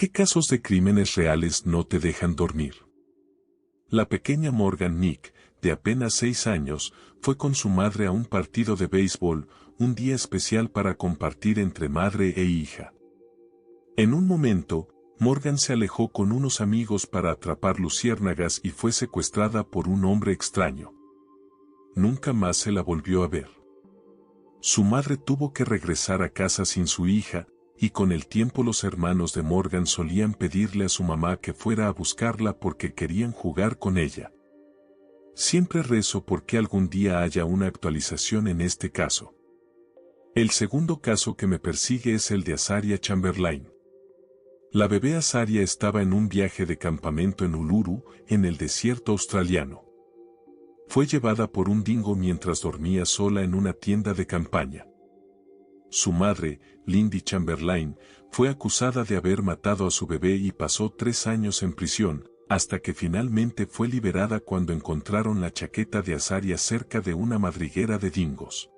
¿Qué casos de crímenes reales no te dejan dormir? La pequeña Morgan Nick, de apenas 6 años, fue con su madre a un partido de béisbol, un día especial para compartir entre madre e hija. En un momento, Morgan se alejó con unos amigos para atrapar luciérnagas y fue secuestrada por un hombre extraño. Nunca más se la volvió a ver. Su madre tuvo que regresar a casa sin su hija, y con el tiempo los hermanos de Morgan solían pedirle a su mamá que fuera a buscarla porque querían jugar con ella. Siempre rezo porque algún día haya una actualización en este caso. El segundo caso que me persigue es el de Azaria Chamberlain. La bebé Azaria estaba en un viaje de campamento en Uluru, en el desierto australiano. Fue llevada por un dingo mientras dormía sola en una tienda de campaña. Su madre, Lindy Chamberlain, fue acusada de haber matado a su bebé y pasó 3 años en prisión, hasta que finalmente fue liberada cuando encontraron la chaqueta de Azaria cerca de una madriguera de dingos.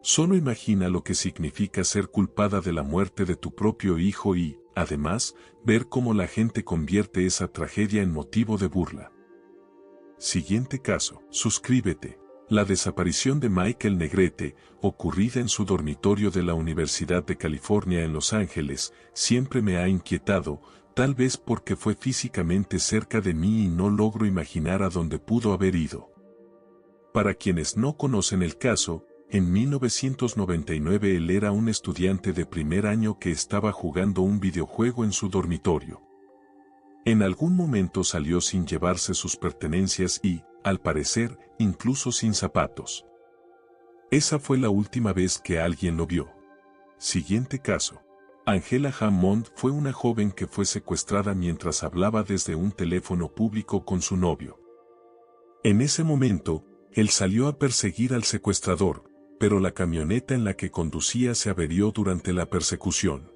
Solo imagina lo que significa ser culpada de la muerte de tu propio hijo y, además, ver cómo la gente convierte esa tragedia en motivo de burla. Siguiente caso. Suscríbete. La desaparición de Michael Negrete, ocurrida en su dormitorio de la Universidad de California en Los Ángeles, siempre me ha inquietado, tal vez porque fue físicamente cerca de mí y no logro imaginar a dónde pudo haber ido. Para quienes no conocen el caso, en 1999 él era un estudiante de primer año que estaba jugando un videojuego en su dormitorio. En algún momento salió sin llevarse sus pertenencias y, al parecer, incluso sin zapatos. Esa fue la última vez que alguien lo vio. Siguiente caso. Angela Hammond fue una joven que fue secuestrada mientras hablaba desde un teléfono público con su novio. En ese momento, él salió a perseguir al secuestrador, pero la camioneta en la que conducía se averió durante la persecución.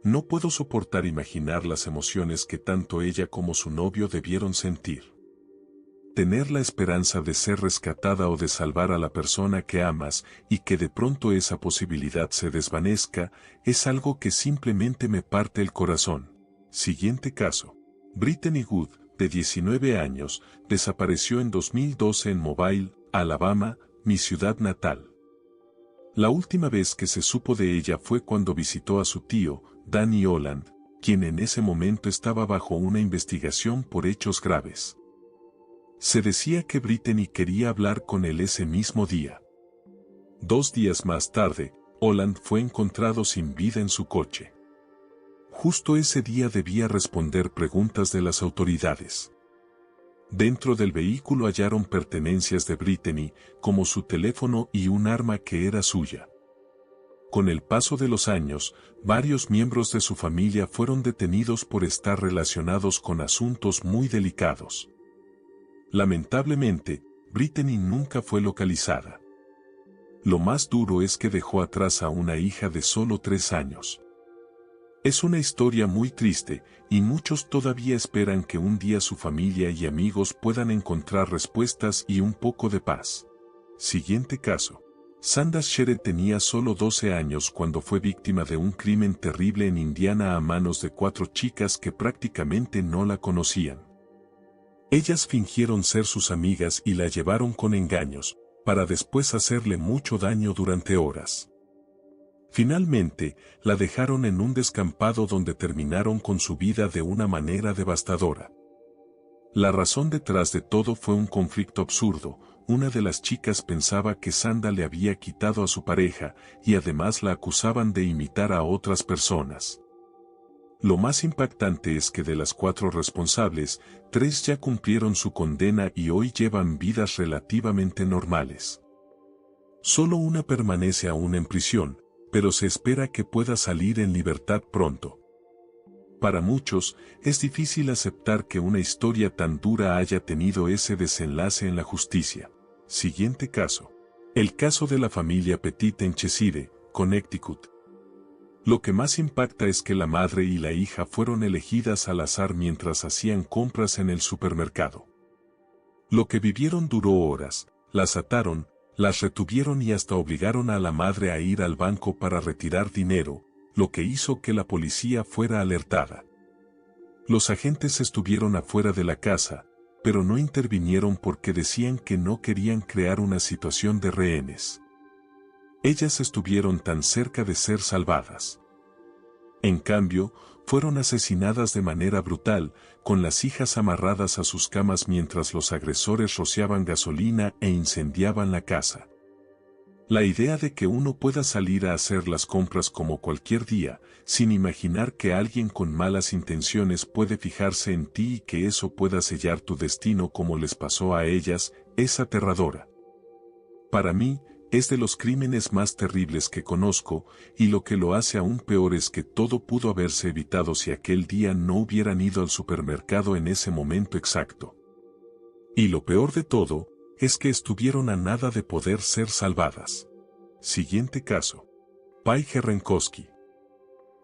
No puedo soportar imaginar las emociones que tanto ella como su novio debieron sentir. Tener la esperanza de ser rescatada o de salvar a la persona que amas y que de pronto esa posibilidad se desvanezca, es algo que simplemente me parte el corazón. Siguiente caso. Brittany Wood, de 19 años, desapareció en 2012 en Mobile, Alabama, mi ciudad natal. La última vez que se supo de ella fue cuando visitó a su tío, Danny Holland, quien en ese momento estaba bajo una investigación por hechos graves. Se decía que Brittany quería hablar con él ese mismo día. 2 días más tarde, Holland fue encontrado sin vida en su coche. Justo ese día debía responder preguntas de las autoridades. Dentro del vehículo hallaron pertenencias de Brittany, como su teléfono y un arma que era suya. Con el paso de los años, varios miembros de su familia fueron detenidos por estar relacionados con asuntos muy delicados. Lamentablemente, Brittany nunca fue localizada. Lo más duro es que dejó atrás a una hija de solo 3 años. Es una historia muy triste, y muchos todavía esperan que un día su familia y amigos puedan encontrar respuestas y un poco de paz. Siguiente caso. Sandra Sherry tenía solo 12 años cuando fue víctima de un crimen terrible en Indiana a manos de 4 chicas que prácticamente no la conocían. Ellas fingieron ser sus amigas y la llevaron con engaños, para después hacerle mucho daño durante horas. Finalmente, la dejaron en un descampado donde terminaron con su vida de una manera devastadora. La razón detrás de todo fue un conflicto absurdo. Una de las chicas pensaba que Sandra le había quitado a su pareja, y además la acusaban de imitar a otras personas. Lo más impactante es que de las 4 responsables, 3 ya cumplieron su condena y hoy llevan vidas relativamente normales. Solo una permanece aún en prisión, pero se espera que pueda salir en libertad pronto. Para muchos, es difícil aceptar que una historia tan dura haya tenido ese desenlace en la justicia. Siguiente caso. El caso de la familia Petit en Cheshire, Connecticut. Lo que más impacta es que la madre y la hija fueron elegidas al azar mientras hacían compras en el supermercado. Lo que vivieron duró horas, las ataron, las retuvieron y hasta obligaron a la madre a ir al banco para retirar dinero, lo que hizo que la policía fuera alertada. Los agentes estuvieron afuera de la casa, pero no intervinieron porque decían que no querían crear una situación de rehenes. Ellas estuvieron tan cerca de ser salvadas. En cambio, fueron asesinadas de manera brutal, con las hijas amarradas a sus camas mientras los agresores rociaban gasolina e incendiaban la casa. La idea de que uno pueda salir a hacer las compras como cualquier día, sin imaginar que alguien con malas intenciones puede fijarse en ti y que eso pueda sellar tu destino como les pasó a ellas, es aterradora. Para mí, es de los crímenes más terribles que conozco, y lo que lo hace aún peor es que todo pudo haberse evitado si aquel día no hubieran ido al supermercado en ese momento exacto. Y lo peor de todo, es que estuvieron a nada de poder ser salvadas. Siguiente caso. Paige Renkowski.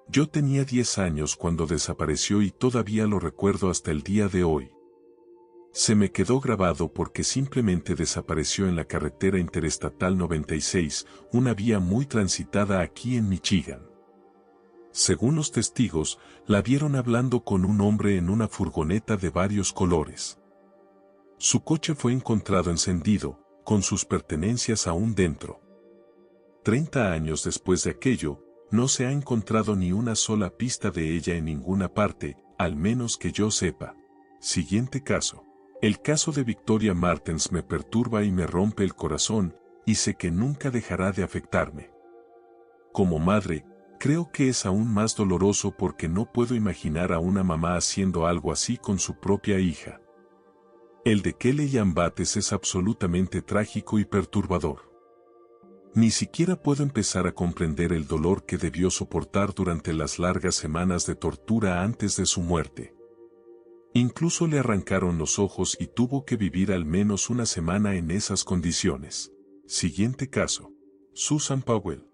Yo tenía 10 años cuando desapareció y todavía lo recuerdo hasta el día de hoy. Se me quedó grabado porque simplemente desapareció en la carretera interestatal 96, una vía muy transitada aquí en Michigan. Según los testigos, la vieron hablando con un hombre en una furgoneta de varios colores. Su coche fue encontrado encendido, con sus pertenencias aún dentro. 30 años después de aquello, no se ha encontrado ni una sola pista de ella en ninguna parte, al menos que yo sepa. Siguiente caso. El caso de Victoria Martens me perturba y me rompe el corazón, y sé que nunca dejará de afectarme. Como madre, creo que es aún más doloroso porque no puedo imaginar a una mamá haciendo algo así con su propia hija. El de Kelly Ann Bates es absolutamente trágico y perturbador. Ni siquiera puedo empezar a comprender el dolor que debió soportar durante las largas semanas de tortura antes de su muerte. Incluso le arrancaron los ojos y tuvo que vivir al menos una semana en esas condiciones. Siguiente caso. Susan Powell.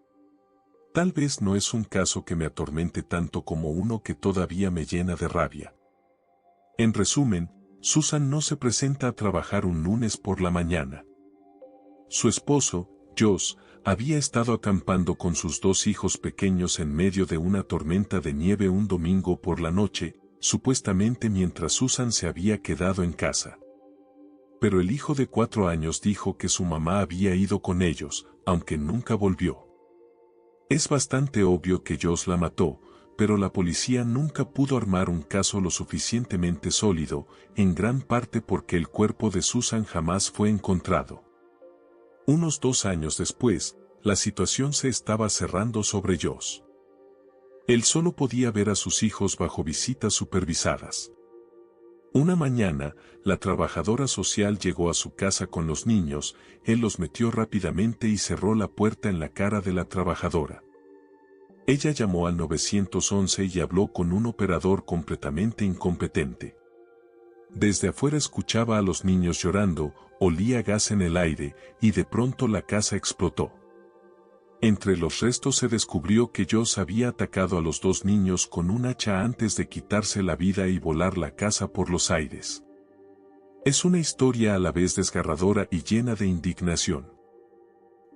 Tal vez no es un caso que me atormente tanto como uno que todavía me llena de rabia. En resumen, Susan no se presenta a trabajar un lunes por la mañana. Su esposo, Josh, había estado acampando con sus 2 hijos pequeños en medio de una tormenta de nieve un domingo por la noche, supuestamente mientras Susan se había quedado en casa. Pero el hijo de 4 años dijo que su mamá había ido con ellos, aunque nunca volvió. Es bastante obvio que Josh la mató, pero la policía nunca pudo armar un caso lo suficientemente sólido, en gran parte porque el cuerpo de Susan jamás fue encontrado. Unos 2 años después, la situación se estaba cerrando sobre Josh. Él solo podía ver a sus hijos bajo visitas supervisadas. Una mañana, la trabajadora social llegó a su casa con los niños, él los metió rápidamente y cerró la puerta en la cara de la trabajadora. Ella llamó al 911 y habló con un operador completamente incompetente. Desde afuera escuchaba a los niños llorando, olía gas en el aire, y de pronto la casa explotó. Entre los restos se descubrió que Josh había atacado a los 2 niños con un hacha antes de quitarse la vida y volar la casa por los aires. Es una historia a la vez desgarradora y llena de indignación.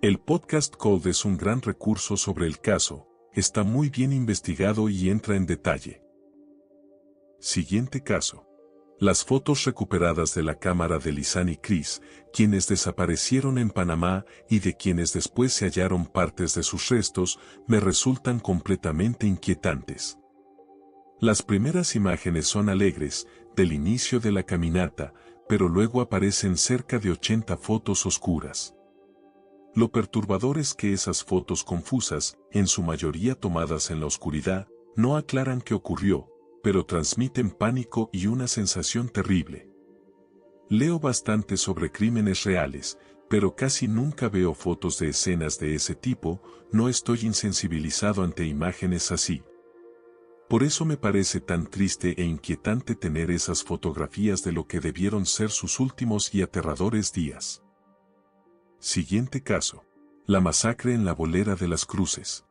El podcast Cold es un gran recurso sobre el caso, está muy bien investigado y entra en detalle. Siguiente caso. Las fotos recuperadas de la cámara de Lisanne y Chris, quienes desaparecieron en Panamá y de quienes después se hallaron partes de sus restos, me resultan completamente inquietantes. Las primeras imágenes son alegres, del inicio de la caminata, pero luego aparecen cerca de 80 fotos oscuras. Lo perturbador es que esas fotos confusas, en su mayoría tomadas en la oscuridad, no aclaran qué ocurrió, pero transmiten pánico y una sensación terrible. Leo bastante sobre crímenes reales, pero casi nunca veo fotos de escenas de ese tipo, no estoy insensibilizado ante imágenes así. Por eso me parece tan triste e inquietante tener esas fotografías de lo que debieron ser sus últimos y aterradores días. Siguiente caso. La masacre en la Bolera de las Cruces.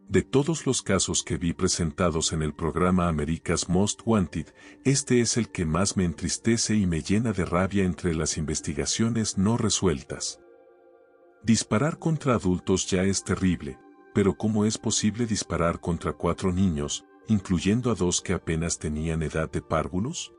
De todos los casos que vi presentados en el programa America's Most Wanted, este es el que más me entristece y me llena de rabia entre las investigaciones no resueltas. Disparar contra adultos ya es terrible, pero ¿cómo es posible disparar contra 4 niños, incluyendo a 2 que apenas tenían edad de párvulos?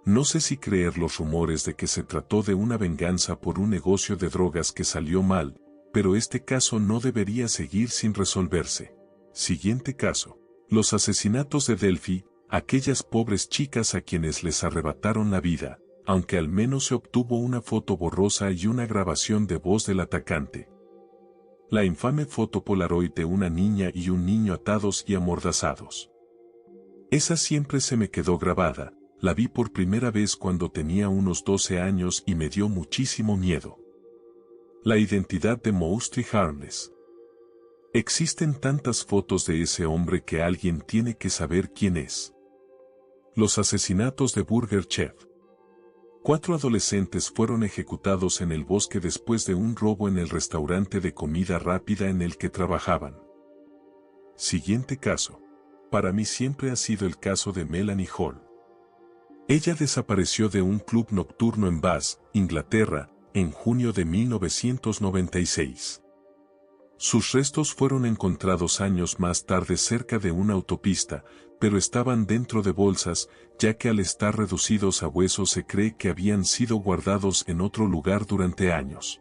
No sé si creer los rumores de que se trató de una venganza por un negocio de drogas que salió mal, pero este caso no debería seguir sin resolverse. Siguiente caso. Los asesinatos de Delphi, aquellas pobres chicas a quienes les arrebataron la vida, aunque al menos se obtuvo una foto borrosa y una grabación de voz del atacante. La infame foto Polaroid de una niña y un niño atados y amordazados. Esa siempre se me quedó grabada, la vi por primera vez cuando tenía unos 12 años y me dio muchísimo miedo. La identidad de Mostly Harmless. Existen tantas fotos de ese hombre que alguien tiene que saber quién es. Los asesinatos de Burger Chef. 4 adolescentes fueron ejecutados en el bosque después de un robo en el restaurante de comida rápida en el que trabajaban. Siguiente caso. Para mí siempre ha sido el caso de Melanie Hall. Ella desapareció de un club nocturno en Bath, Inglaterra, en junio de 1996. Sus restos fueron encontrados años más tarde cerca de una autopista, pero estaban dentro de bolsas, ya que al estar reducidos a huesos se cree que habían sido guardados en otro lugar durante años.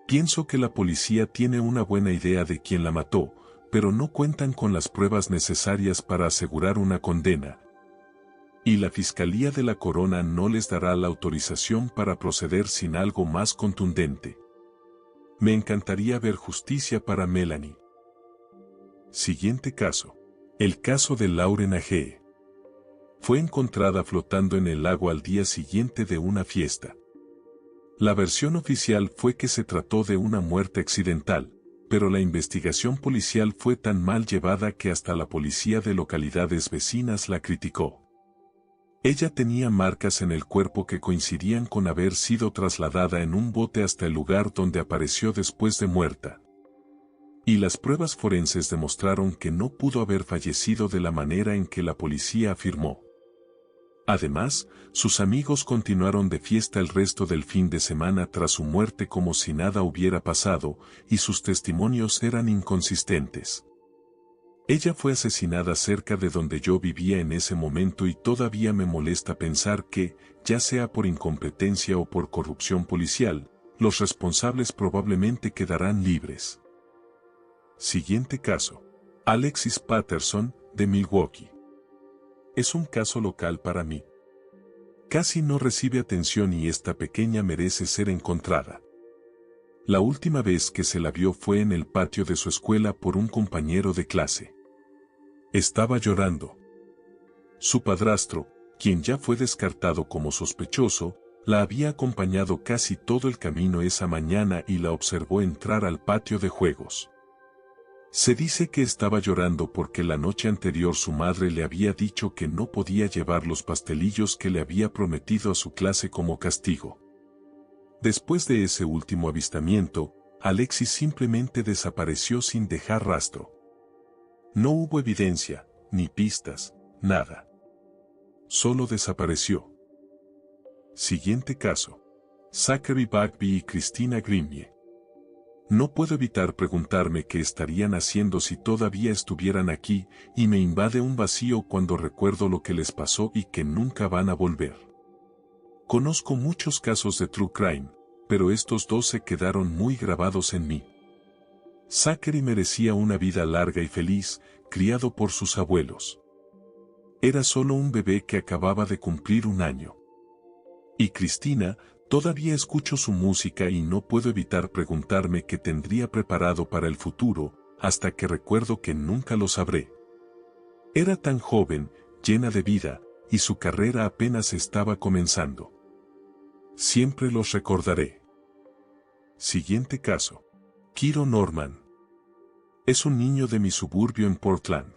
Pienso que la policía tiene una buena idea de quién la mató, pero no cuentan con las pruebas necesarias para asegurar una condena. Y la Fiscalía de la Corona no les dará la autorización para proceder sin algo más contundente. Me encantaría ver justicia para Melanie. Siguiente caso. El caso de Lauren Agee. Fue encontrada flotando en el lago al día siguiente de una fiesta. La versión oficial fue que se trató de una muerte accidental, pero la investigación policial fue tan mal llevada que hasta la policía de localidades vecinas la criticó. Ella tenía marcas en el cuerpo que coincidían con haber sido trasladada en un bote hasta el lugar donde apareció después de muerta. Y las pruebas forenses demostraron que no pudo haber fallecido de la manera en que la policía afirmó. Además, sus amigos continuaron de fiesta el resto del fin de semana tras su muerte como si nada hubiera pasado, y sus testimonios eran inconsistentes. Ella fue asesinada cerca de donde yo vivía en ese momento y todavía me molesta pensar que, ya sea por incompetencia o por corrupción policial, los responsables probablemente quedarán libres. Siguiente caso. Alexis Patterson, de Milwaukee. Es un caso local para mí. Casi no recibe atención y esta pequeña merece ser encontrada. La última vez que se la vio fue en el patio de su escuela por un compañero de clase. Estaba llorando. Su padrastro, quien ya fue descartado como sospechoso, la había acompañado casi todo el camino esa mañana y la observó entrar al patio de juegos. Se dice que estaba llorando porque la noche anterior su madre le había dicho que no podía llevar los pastelillos que le había prometido a su clase como castigo. Después de ese último avistamiento, Alexis simplemente desapareció sin dejar rastro. No hubo evidencia, ni pistas, nada. Solo desapareció. Siguiente caso. Zachary Bagby y Christina Grimmie. No puedo evitar preguntarme qué estarían haciendo si todavía estuvieran aquí, y me invade un vacío cuando recuerdo lo que les pasó y que nunca van a volver. Conozco muchos casos de true crime, pero estos 2 se quedaron muy grabados en mí. Zachary merecía una vida larga y feliz, criado por sus abuelos. Era solo un bebé que acababa de cumplir 1 año. Y Christina, todavía escucho su música y no puedo evitar preguntarme qué tendría preparado para el futuro, hasta que recuerdo que nunca lo sabré. Era tan joven, llena de vida, y su carrera apenas estaba comenzando. Siempre los recordaré. Siguiente caso. Kiro Norman. Es un niño de mi suburbio en Portland.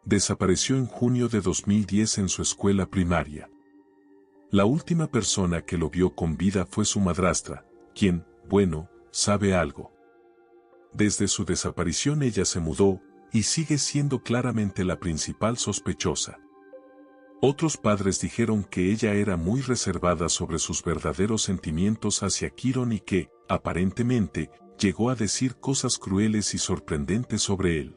Desapareció en junio de 2010 en su escuela primaria. La última persona que lo vio con vida fue su madrastra, quien, bueno, sabe algo. Desde su desaparición ella se mudó, y sigue siendo claramente la principal sospechosa. Otros padres dijeron que ella era muy reservada sobre sus verdaderos sentimientos hacia Kiron y que, aparentemente, llegó a decir cosas crueles y sorprendentes sobre él.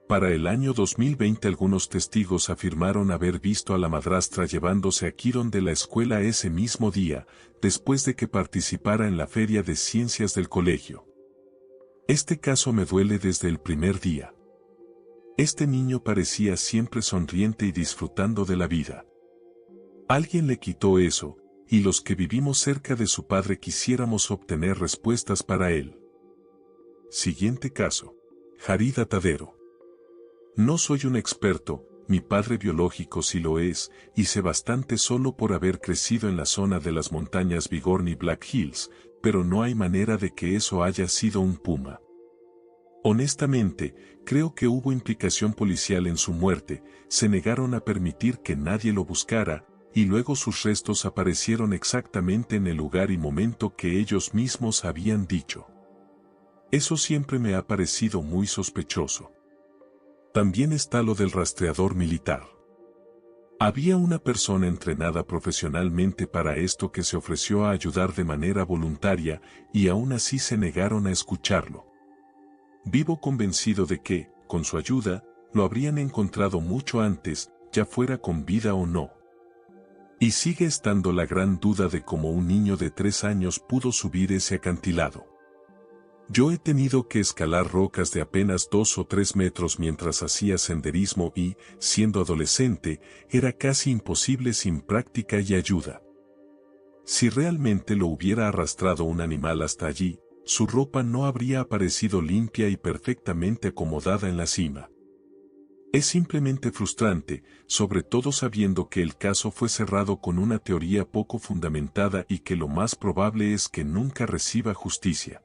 Para el año 2020 algunos testigos afirmaron haber visto a la madrastra llevándose a Kieron de la escuela ese mismo día, después de que participara en la feria de ciencias del colegio. Este caso me duele desde el primer día. Este niño parecía siempre sonriente y disfrutando de la vida. Alguien le quitó eso, y los que vivimos cerca de su padre quisiéramos obtener respuestas para él. Siguiente caso. Jarid Atadero. No soy un experto, mi padre biológico sí lo es, y sé bastante solo por haber crecido en la zona de las montañas Bighorn y Black Hills, pero no hay manera de que eso haya sido un puma. Honestamente, creo que hubo implicación policial en su muerte, se negaron a permitir que nadie lo buscara, y luego sus restos aparecieron exactamente en el lugar y momento que ellos mismos habían dicho. Eso siempre me ha parecido muy sospechoso. También está lo del rastreador militar. Había una persona entrenada profesionalmente para esto que se ofreció a ayudar de manera voluntaria, y aún así se negaron a escucharlo. Vivo convencido de que, con su ayuda, lo habrían encontrado mucho antes, ya fuera con vida o no. Y sigue estando la gran duda de cómo un niño de 3 años pudo subir ese acantilado. Yo he tenido que escalar rocas de apenas 2 o 3 metros mientras hacía senderismo y, siendo adolescente, era casi imposible sin práctica y ayuda. Si realmente lo hubiera arrastrado un animal hasta allí, su ropa no habría aparecido limpia y perfectamente acomodada en la cima. Es simplemente frustrante, sobre todo sabiendo que el caso fue cerrado con una teoría poco fundamentada y que lo más probable es que nunca reciba justicia.